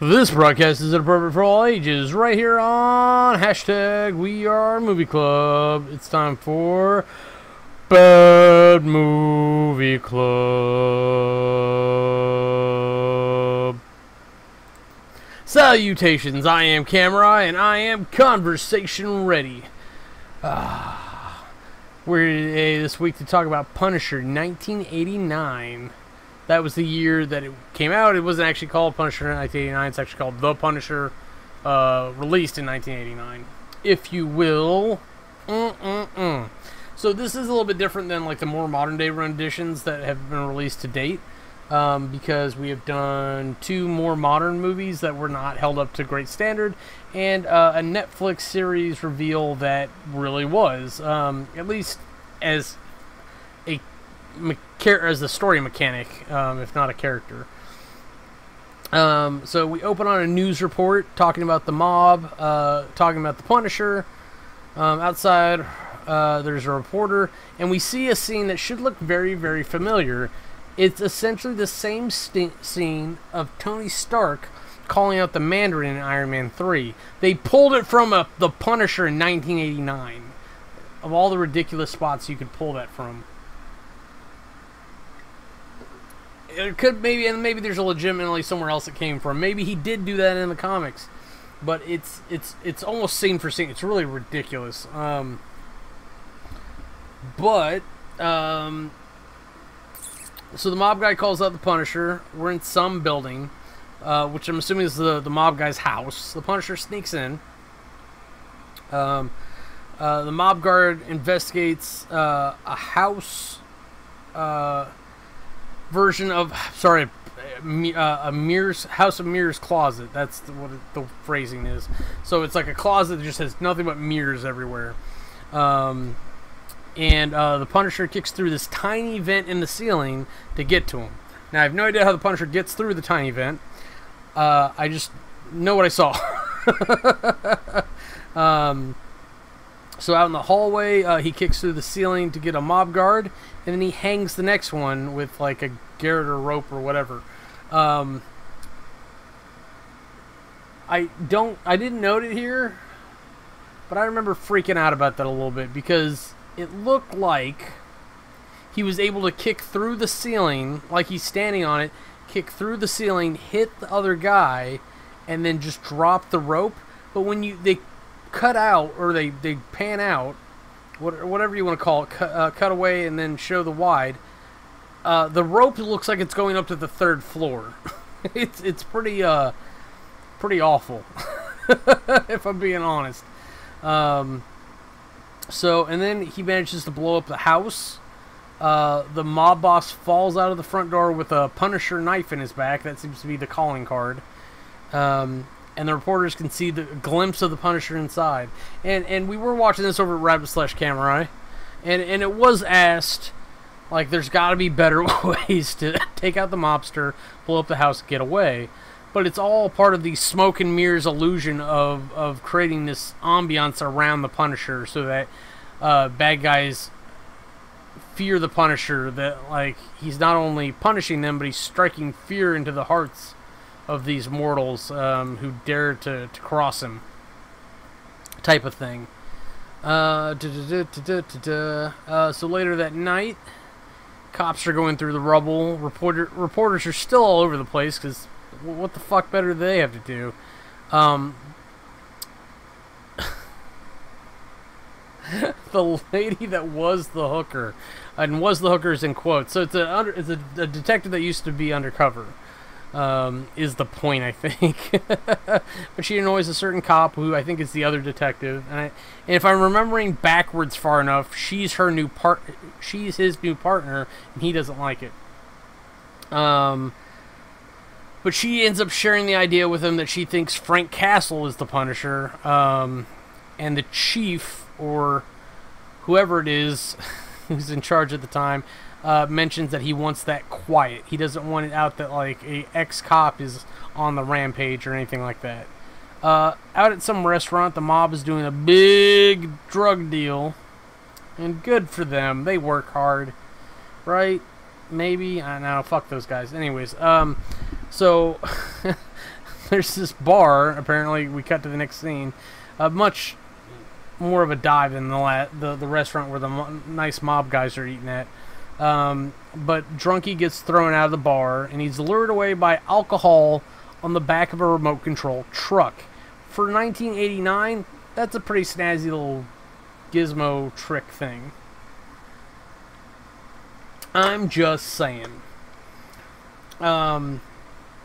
This broadcast is appropriate for all ages, right here on hashtag WeAreMovieClub. It's time for Bad Movie Club. Salutations, I am Camera, and I am conversation ready. We're here this week to talk about Punisher 1989. That was the year that it came out. It wasn't actually called Punisher 1989. It's actually called The Punisher, released in 1989, if you will. So this is a little bit different than like the more modern day renditions that have been released to date, because we have done two more modern movies that were not held up to great standard, and a Netflix series reveal that really was, at least as the story mechanic, if not a character. So we open on a news report talking about the mob, talking about the Punisher. Outside, there's a reporter, and we see a scene that should look very, very familiar. It's essentially the same scene of Tony Stark calling out the Mandarin in Iron Man 3. They pulled it from the Punisher in 1989. Of all the ridiculous spots you could pull that from. It could maybe there's a legitimately somewhere else it came from. Maybe he did do that in the comics, but it's almost scene for scene. It's really ridiculous. So the mob guy calls out the Punisher. We're in some building, which I'm assuming is the mob guy's house. The Punisher sneaks in. The mob guard investigates a house. Version of, sorry, a mirror's house of mirrors closet. That's what the phrasing is. So it's like a closet that just has nothing but mirrors everywhere. And the Punisher kicks through this tiny vent in the ceiling to get to him. Now I have no idea how the Punisher gets through the tiny vent. I just know what I saw. So out in the hallway, he kicks through the ceiling to get a mob guard, and then he hangs the next one with like a garrote or rope or whatever. I didn't note it here, but I remember freaking out about that a little bit because it looked like he was able to kick through the ceiling, like he's standing on it, kick through the ceiling, hit the other guy, and then just drop the rope. But when they cut out, or they pan out, whatever you want to call it, cut away and then show the wide, the rope looks like it's going up to the third floor. it's pretty awful, if I'm being honest. And then he manages to blow up the house. The mob boss falls out of the front door with a Punisher knife in his back. That seems to be the calling card. And the reporters can see the glimpse of the Punisher inside. And we were watching this over at Rabbit/Camerai, and it was asked, like, there's got to be better ways to take out the mobster, blow up the house, get away. But it's all part of the smoke and mirrors illusion of creating this ambiance around the Punisher, so that bad guys fear the Punisher, that, like, he's not only punishing them, but he's striking fear into the hearts of these mortals who dare to cross him, type of thing. So later that night, cops are going through the rubble. Reporters are still all over the place, because what the fuck better do they have to do? The lady that was the hooker, and was the hookers in quotes, so it's a detective that used to be undercover. Is the point, I think. But she annoys a certain cop who I think is the other detective, and if I'm remembering backwards far enough, she's his new partner, and he doesn't like it. But she ends up sharing the idea with him that she thinks Frank Castle is the Punisher, and the chief, or whoever it is who's in charge at the time, mentions that he wants that quiet. He doesn't want it out that, like, a ex-cop is on the rampage or anything like that. Out at some restaurant, the mob is doing a big drug deal, and good for them. They work hard, right? Maybe? I don't know, fuck those guys. Anyways, so there's this bar. Apparently, we cut to the next scene. Much more of a dive than the restaurant where the nice mob guys are eating at. But Drunky gets thrown out of the bar, and he's lured away by alcohol on the back of a remote control truck. For 1989, that's a pretty snazzy little gizmo trick thing. I'm just saying. And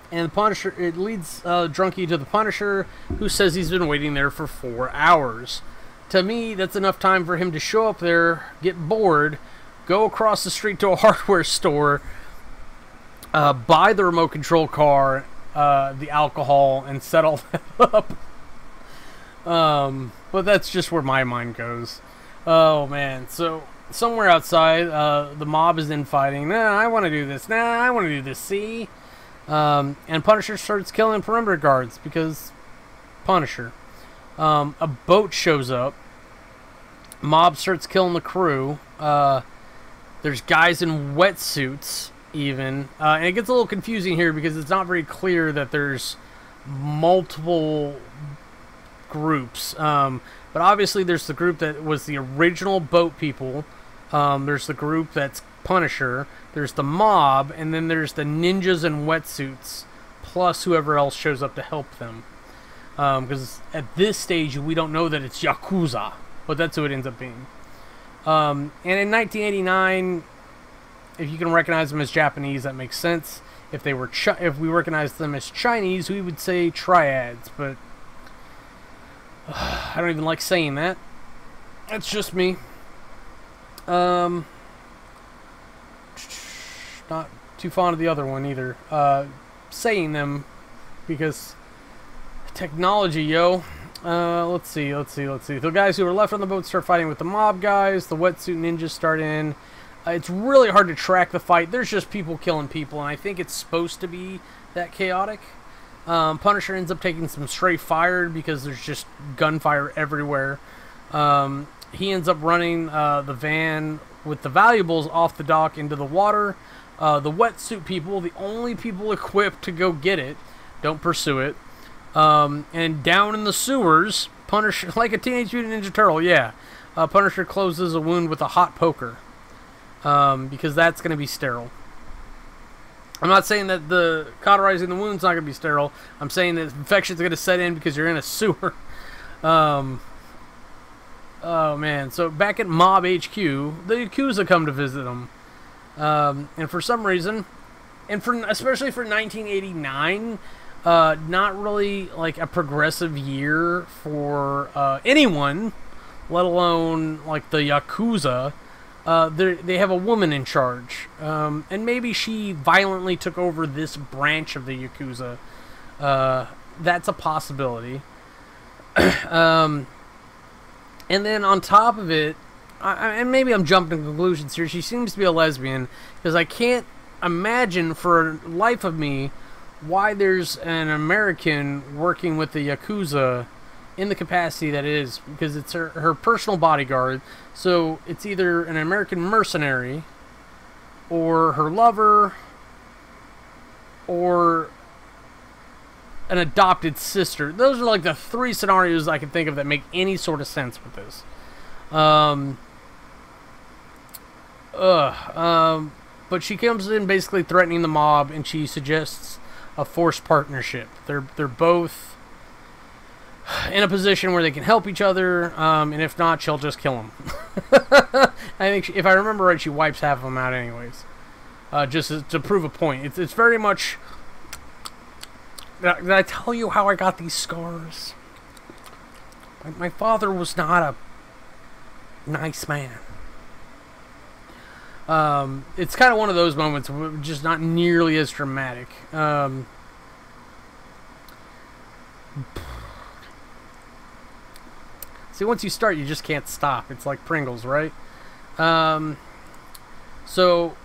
the Punisher, it leads Drunky to the Punisher, who says he's been waiting there for 4 hours. To me, that's enough time for him to show up there, get bored, go across the street to a hardware store, buy the remote control car, the alcohol, and set all that up. But that's just where my mind goes. Oh, man. So, somewhere outside, the mob is infighting. Nah, I want to do this. Nah, I want to do this. See? And Punisher starts killing perimeter guards because Punisher. A boat shows up. Mob starts killing the crew. There's guys in wetsuits, even. And it gets a little confusing here because it's not very clear that there's multiple groups. But obviously there's the group that was the original boat people. There's the group that's Punisher. There's the mob. And then there's the ninjas in wetsuits. Plus whoever else shows up to help them. Because at this stage we don't know that it's Yakuza. But that's who it ends up being. And in 1989, if you can recognize them as Japanese, that makes sense. If they were if we recognize them as Chinese, we would say triads. But I don't even like saying that. That's just me. Not too fond of the other one either. Saying them because technology, yo. Let's see. The guys who are left on the boat start fighting with the mob guys. The wetsuit ninjas start in. It's really hard to track the fight. There's just people killing people, and I think it's supposed to be that chaotic. Punisher ends up taking some stray fire because there's just gunfire everywhere. He ends up running the van with the valuables off the dock into the water. The wetsuit people, the only people equipped to go get it, don't pursue it. And down in the sewers, Punisher, like a Teenage Mutant Ninja Turtle, yeah. Punisher closes a wound with a hot poker. Because that's going to be sterile. I'm not saying that the cauterizing the wound's not going to be sterile. I'm saying that infection's going to set in because you're in a sewer. Oh, man. So back at Mob HQ, the Yakuza come to visit them. And for some reason, and especially for 1989... not really like a progressive year for anyone, let alone like the Yakuza. They have a woman in charge, and maybe she violently took over this branch of the Yakuza. That's a possibility. And then on top of it, and maybe I'm jumping to conclusions here, she seems to be a lesbian, because I can't imagine for life of me why there's an American working with the Yakuza in the capacity that it is, because it's her personal bodyguard. So it's either an American mercenary, or her lover, or an adopted sister. Those are like the three scenarios I can think of that make any sort of sense with this. But she comes in basically threatening the mob, and she suggests a forced partnership. They're both in a position where they can help each other, and if not, she'll just kill them. I think, if I remember right, she wipes half of them out anyways, just to prove a point. It's very much... Did I tell you how I got these scars? My father was not a nice man. It's kind of one of those moments, just not nearly as dramatic. See, once you start, you just can't stop. It's like Pringles, right? So,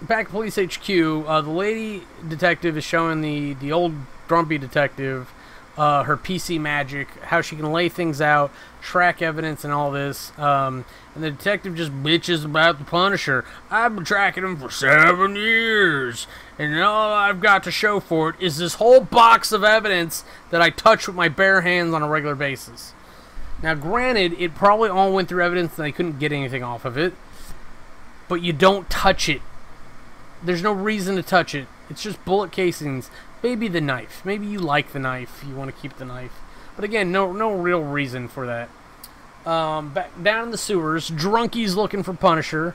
back at Police HQ, the lady detective is showing the old grumpy detective her PC magic, how she can lay things out, track evidence, and all this. And the detective just bitches about the Punisher. I've been tracking him for 7 years, and all I've got to show for it is this whole box of evidence that I touch with my bare hands on a regular basis. Now, granted, it probably all went through evidence and I couldn't get anything off of it, but you don't touch it. There's no reason to touch it. It's just bullet casings. Maybe the knife. Maybe you like the knife. You want to keep the knife. But again, no real reason for that. Back down in the sewers, Drunkie's looking for Punisher.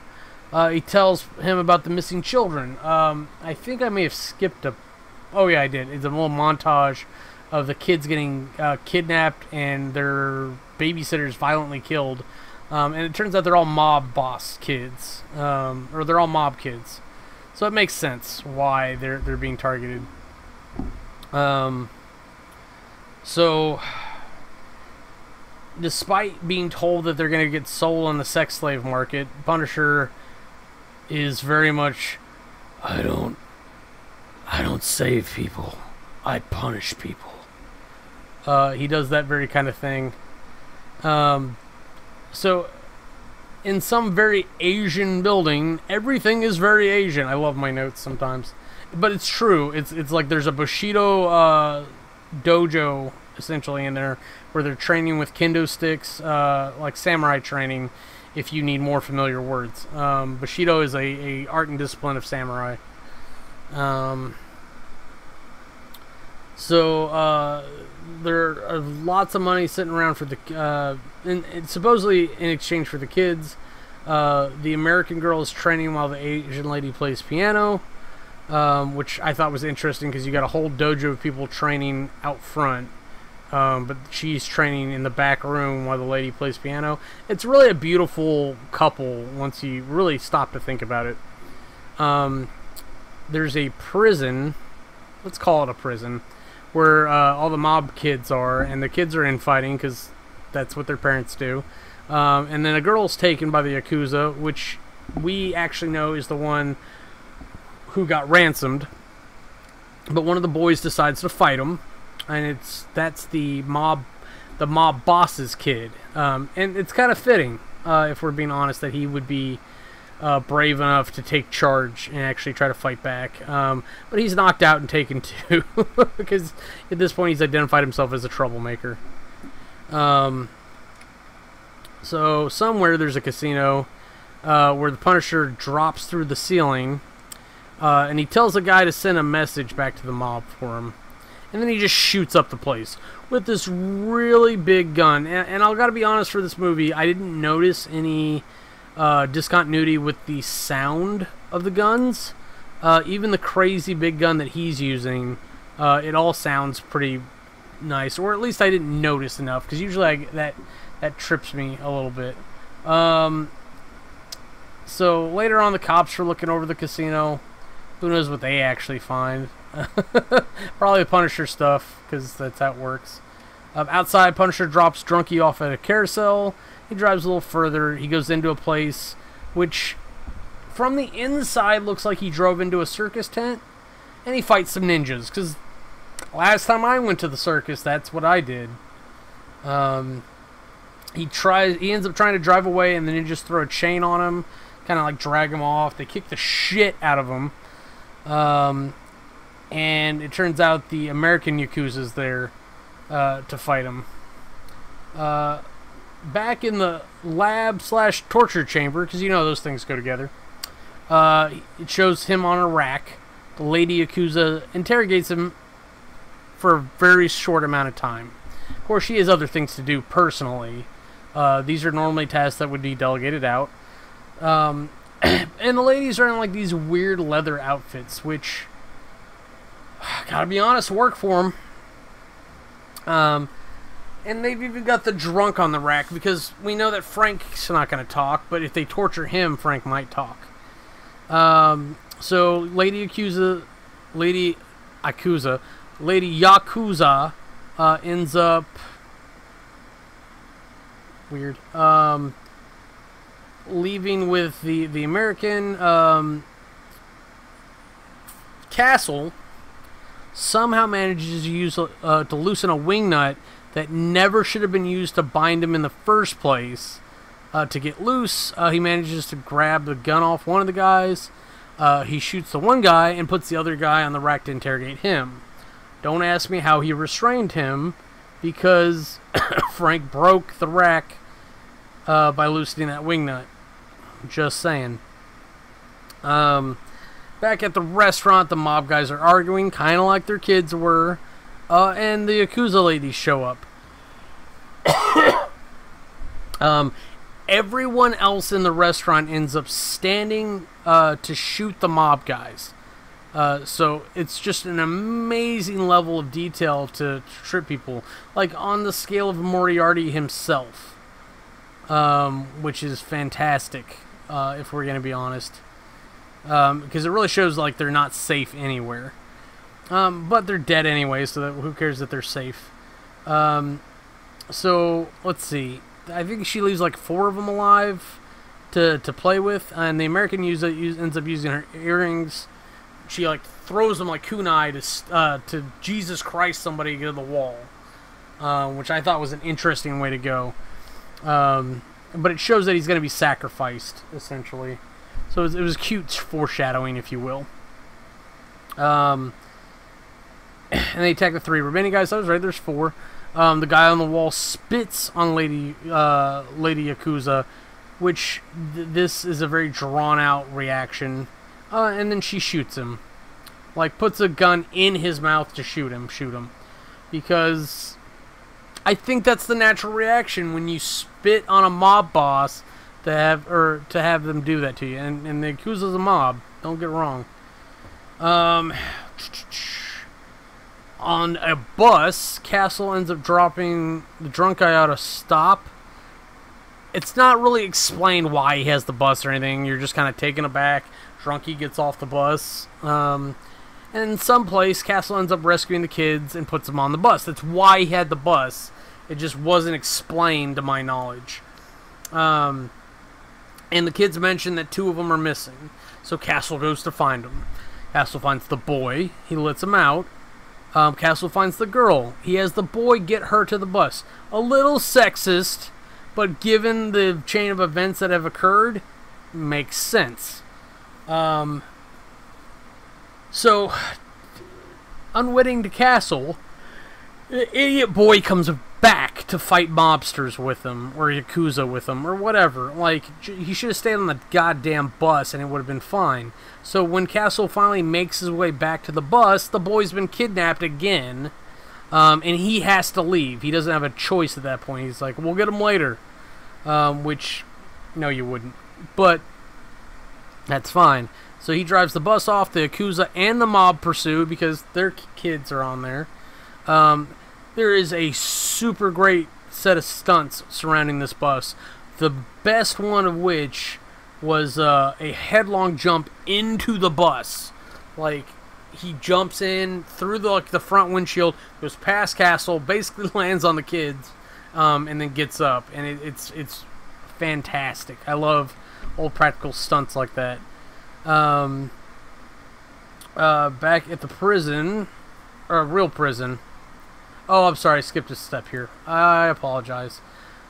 He tells him about the missing children. I think I may have skipped a... Oh, yeah, I did. It's a little montage of the kids getting kidnapped and their babysitters violently killed. And it turns out they're all mob boss kids. Or they're all mob kids. So it makes sense why they're being targeted. So, despite being told that they're going to get sold on the sex slave market, Punisher is very much, I don't save people, I punish people. He does that very kind of thing. So, in some very Asian building, everything is very Asian. I love my notes sometimes. But it's true. It's like there's a Bushido dojo, essentially, in there, where they're training with kendo sticks, like samurai training, if you need more familiar words. Bushido is a art and discipline of samurai. So there are lots of money sitting around for the... and supposedly in exchange for the kids. The American girl is training while the Asian lady plays piano. Which I thought was interesting because you got a whole dojo of people training out front, but she's training in the back room while the lady plays piano. It's really a beautiful couple once you really stop to think about it. There's a prison, let's call it a prison, where all the mob kids are, and the kids are infighting because that's what their parents do. And then a girl's taken by the Yakuza, which we actually know is the one who got ransomed, but one of the boys decides to fight him, and that's the mob boss's kid, and it's kind of fitting, if we're being honest, that he would be brave enough to take charge and actually try to fight back. But he's knocked out and taken too, because at this point he's identified himself as a troublemaker. So somewhere there's a casino where the Punisher drops through the ceiling. And he tells a guy to send a message back to the mob for him. And then he just shoots up the place with this really big gun. And I've got to be honest, for this movie, I didn't notice any discontinuity with the sound of the guns. Even the crazy big gun that he's using, it all sounds pretty nice. Or at least I didn't notice enough, because usually that trips me a little bit. So later on, the cops are looking over the casino. Who knows what they actually find? Probably Punisher stuff, because that's how it works. Outside, Punisher drops Drunkie off at a carousel. He drives a little further. He goes into a place which, from the inside, looks like he drove into a circus tent. And he fights some ninjas, because last time I went to the circus, that's what I did. He ends up trying to drive away, and the ninjas throw a chain on him, kind of like drag him off. They kick the shit out of him. And it turns out the American Yakuza's there to fight him. Back in the lab/torture chamber, because you know those things go together, it shows him on a rack. The lady Yakuza interrogates him for a very short amount of time. Of course, she has other things to do personally. These are normally tasks that would be delegated out. And the ladies are in like these weird leather outfits, which, gotta be honest, work for them. And they've even got the drunk on the rack, because we know that Frank's not going to talk, but if they torture him, Frank might talk. So Lady Yakuza ends up weird. Leaving with the American castle, somehow manages to loosen a wing nut that never should have been used to bind him in the first place. To get loose, he manages to grab the gun off one of the guys. He shoots the one guy and puts the other guy on the rack to interrogate him. Don't ask me how he restrained him, because Frank broke the rack by loosening that wing nut. Just saying. Back at the restaurant, the mob guys are arguing, kind of like their kids were, and the Yakuza ladies show up. Everyone else in the restaurant ends up standing to shoot the mob guys. So it's just an amazing level of detail to trip people, like on the scale of Moriarty himself, which is fantastic, if we're going to be honest, because it really shows like they're not safe anywhere, but they're dead anyway, so that, who cares that they're safe. So let's see, I think she leaves like 4 of them alive to play with, and the American ends up using her earrings. She like throws them like kunai to Jesus Christ somebody to the wall, which I thought was an interesting way to go. But it shows that he's going to be sacrificed, essentially. So it was cute foreshadowing, if you will. And they attack the 3 remaining guys. I was right, there's 4. The guy on the wall spits on Lady Yakuza, which this is a very drawn-out reaction. And then she shoots him. Like, puts a gun in his mouth to shoot him. Because I think that's the natural reaction when you spit on a mob boss to have them do that to you. And the Yakuza's a mob. Don't get it wrong. On a bus, Castle ends up dropping the drunk guy out a stop. It's not really explained why he has the bus or anything. You're just kind of taken aback. Drunky gets off the bus. And in some place, Castle ends up rescuing the kids and puts them on the bus. That's why he had the bus. It just wasn't explained to my knowledge. And the kids mention that 2 of them are missing. So Castle goes to find them. Castle finds the boy. He lets him out. Castle finds the girl. He has the boy get her to the bus. A little sexist, but given the chain of events that have occurred, makes sense. So, unwitting to Castle, the idiot boy comes back to fight mobsters with him, or Yakuza with him, or whatever. Like, he should have stayed on the goddamn bus and it would have been fine. So when Castle finally makes his way back to the bus, the boy's been kidnapped again, and he has to leave. He doesn't have a choice at that point. He's like, we'll get him later. Which, no you wouldn't. But, that's fine. So he drives the bus off, the Yakuza and the mob pursue because their kids are on there. There is a super great set of stunts surrounding this bus. The best one of which was a headlong jump into the bus. Like, he jumps in through the front windshield, goes past Castle, basically lands on the kids, and then gets up. And it's fantastic. I love old practical stunts like that. Back at the prison, or real prison. Oh, I'm sorry, I skipped a step here. I apologize.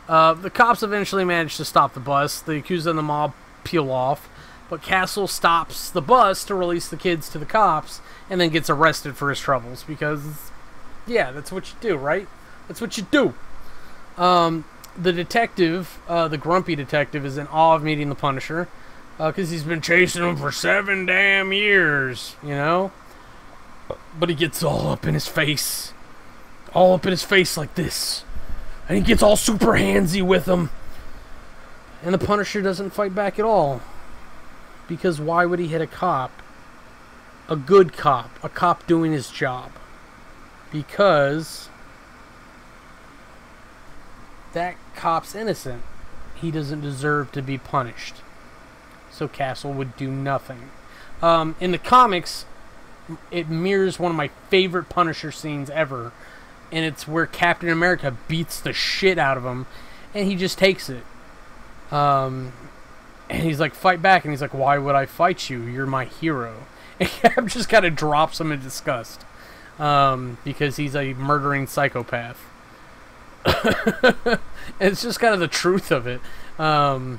The cops eventually manage to stop the bus. The Yakuza and the mob peel off, but Castle stops the bus to release the kids to the cops, and then gets arrested for his troubles, because, yeah, that's what you do, right? That's what you do. The detective, the grumpy detective, is in awe of meeting the Punisher, because he's been chasing him for 7 damn years, you know? But he gets all up in his face. All up in his face like this. And he gets all super handsy with him. And the Punisher doesn't fight back at all. Because why would he hit a cop? A good cop. A cop doing his job. Because that cop's innocent. He doesn't deserve to be punished. So Castle would do nothing. In the comics, it mirrors one of my favorite Punisher scenes ever. And it's where Captain America beats the shit out of him. And he just takes it. And he's like, fight back. And he's like, why would I fight you? You're my hero. And Cap just kind of drops him in disgust. because he's a murdering psychopath. It's just kind of the truth of it. Oh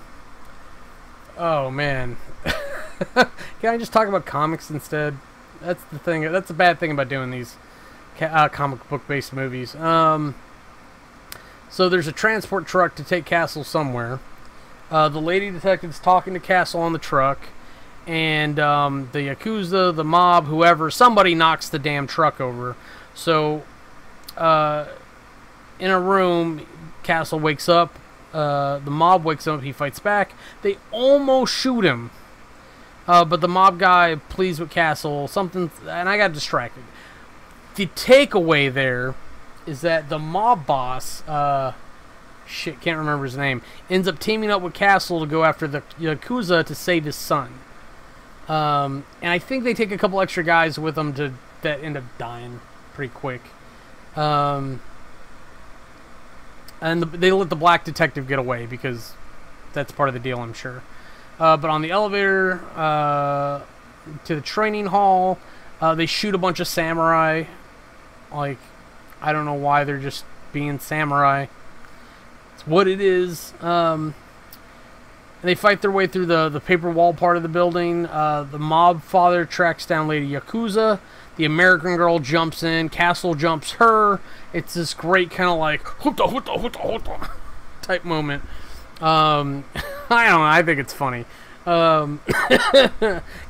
man. Can I just talk about comics instead? That's the thing. That's a bad thing about doing these comic book based movies. So there's a transport truck to take Castle somewhere. The lady detective's talking to Castle on the truck, and the Yakuza, the mob, whoever, somebody knocks the damn truck over. So in a room, Castle wakes up. The mob wakes up. He fights back. They almost shoot him. But the mob guy pleads with Castle, and I got distracted. The takeaway there is that the mob boss, can't remember his name, ends up teaming up with Castle to go after the Yakuza to save his son. And I think they take a couple extra guys with them that end up dying pretty quick. And they let the black detective get away because that's part of the deal, I'm sure. But on the elevator to the training hall, they shoot a bunch of samurai. Like, I don't know why they're just being samurai. It's what it is. And they fight their way through the paper wall part of the building. The mob father tracks down Lady Yakuza. The American girl jumps in. Castle jumps her. It's this great kind of like huta huta huta huta type moment. I don't know. I think it's funny.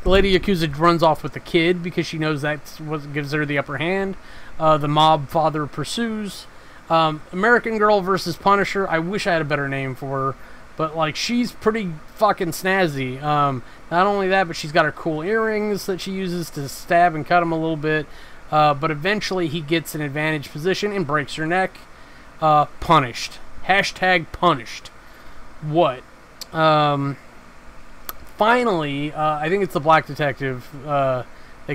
Lady Yakuza runs off with the kid because she knows that's what gives her the upper hand. The mob father pursues. American Girl versus Punisher. I wish I had a better name for her, but like she's pretty fucking snazzy. Not only that, but she's got her cool earrings that she uses to stab and cut him a little bit. But eventually he gets an advantage position and breaks her neck. Punished. Hashtag punished. What? Finally, I think it's the black detective that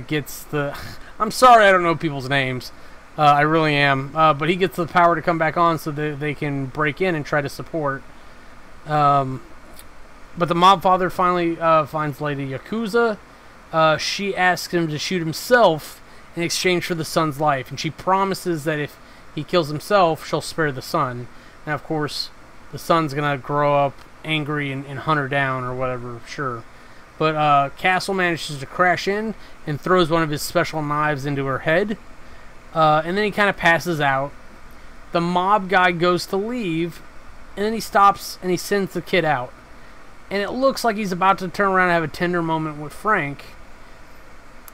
gets the... I'm sorry I don't know people's names. I really am. But he gets the power to come back on so that they can break in and try to support. But the mob father finally finds Lady Yakuza. She asks him to shoot himself in exchange for the son's life. And she promises that if he kills himself, she'll spare the son. And of course, the son's going to grow up angry and hunt her down or whatever, sure. But Castle manages to crash in and throws one of his special knives into her head. And then he kind of passes out. The mob guy goes to leave, and then he stops and he sends the kid out. And it looks like he's about to turn around and have a tender moment with Frank.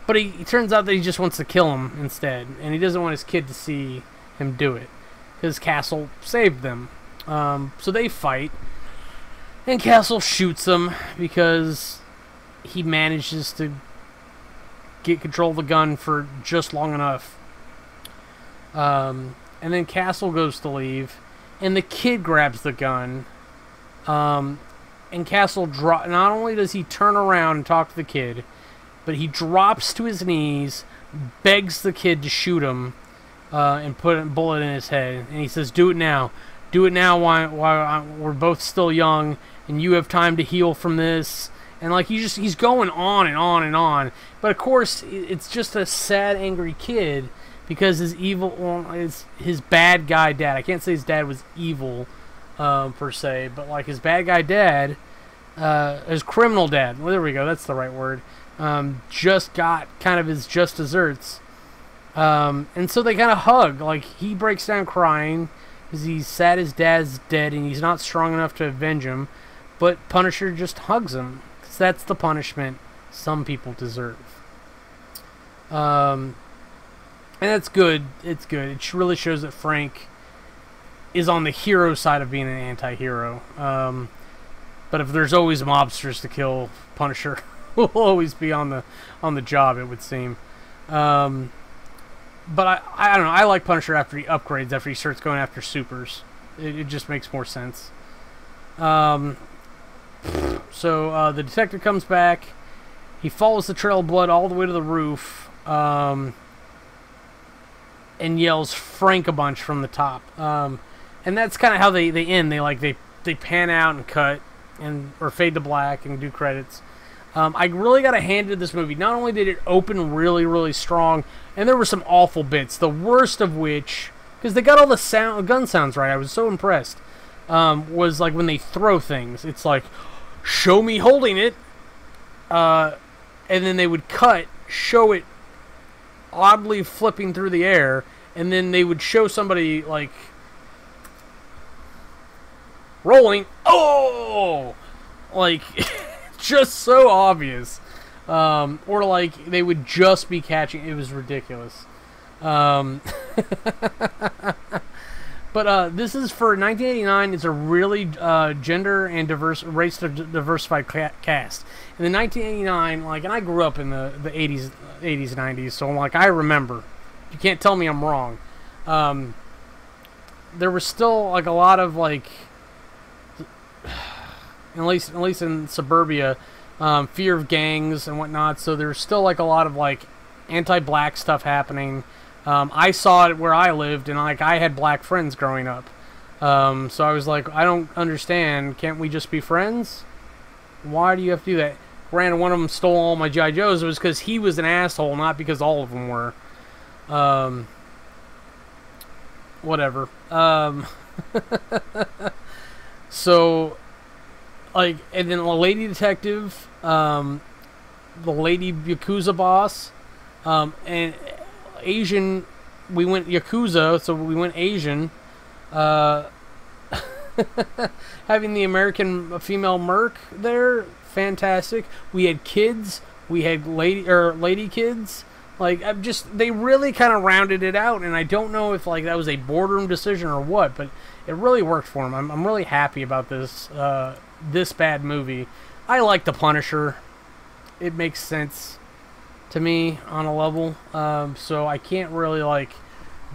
But he turns out that he just wants to kill him instead. And he doesn't want his kid to see him do it. Because Castle saved them. So they fight. And Castle shoots him because he manages to get control of the gun for just long enough. And then Castle goes to leave. And the kid grabs the gun. And Castle not only does he turn around and talk to the kid, but he drops to his knees, begs the kid to shoot him, and put a bullet in his head. And he says, "Do it now. Do it now while we're both still young, and you have time to heal from this." And like he's going on and on and on. But of course, it's just a sad, angry kid because his bad guy dad. I can't say his dad was evil. Per se, but like his bad guy dad, his criminal dad, well, there we go, that's the right word, just got kind of his just desserts, and so they kind of hug. Like, he breaks down crying because he's sad his dad's dead and he's not strong enough to avenge him, but Punisher just hugs him because that's the punishment some people deserve. And that's good. It's good. It really shows that Frank is on the hero side of being an anti-hero. But if there's always mobsters to kill, Punisher will always be on the job, it would seem. But I don't know. I like Punisher after he upgrades, after he starts going after supers. It just makes more sense. So the detective comes back. He follows the trail of blood all the way to the roof. And yells Frank a bunch from the top. And that's kind of how they end. They pan out and cut or fade to black and do credits. I really got to hand it to this movie. Not only did it open really, really strong, and there were some awful bits, the worst of which, because they got all the gun sounds right, I was so impressed, was like when they throw things. It's like, show me holding it, and then they would cut, show it oddly flipping through the air, and then they would show somebody, like, rolling. Oh! Like, just so obvious. Or, like, they would just be catching. It was ridiculous. But this is for 1989. It's a really gender and race diversified cast. In the 1989, like, and I grew up in the 80s, 90s, so, like, I remember. You can't tell me I'm wrong. There was still, like, a lot of, like, at least in suburbia, fear of gangs and whatnot. So there's still, like, a lot of, like, anti-black stuff happening. I saw it where I lived, and, like, I had black friends growing up. So I was like, I don't understand. Can't we just be friends? Why do you have to do that? Granted, one of them stole all my G.I. Joes. It was because he was an asshole, not because all of them were. Whatever. So, like, and then the lady detective, the lady Yakuza boss, and Asian, we went Yakuza, so we went Asian, having the American female merc there, fantastic. We had kids, we had lady kids, like, they really kind of rounded it out, and I don't know if, like, that was a boardroom decision or what, but it really worked for him. I'm really happy about this, this bad movie. I like The Punisher. It makes sense to me on a level, so I can't really, like,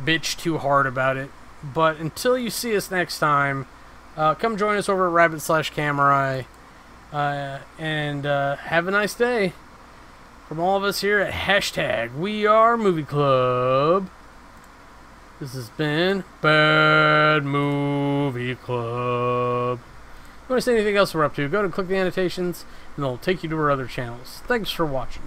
bitch too hard about it. But until you see us next time, come join us over at Rabbit/Camerai, and have a nice day. From all of us here at #WeAreMovieClub, this has been Bad Movie Club. If you want to see anything else we're up to, go to click the annotations, and they'll take you to our other channels. Thanks for watching.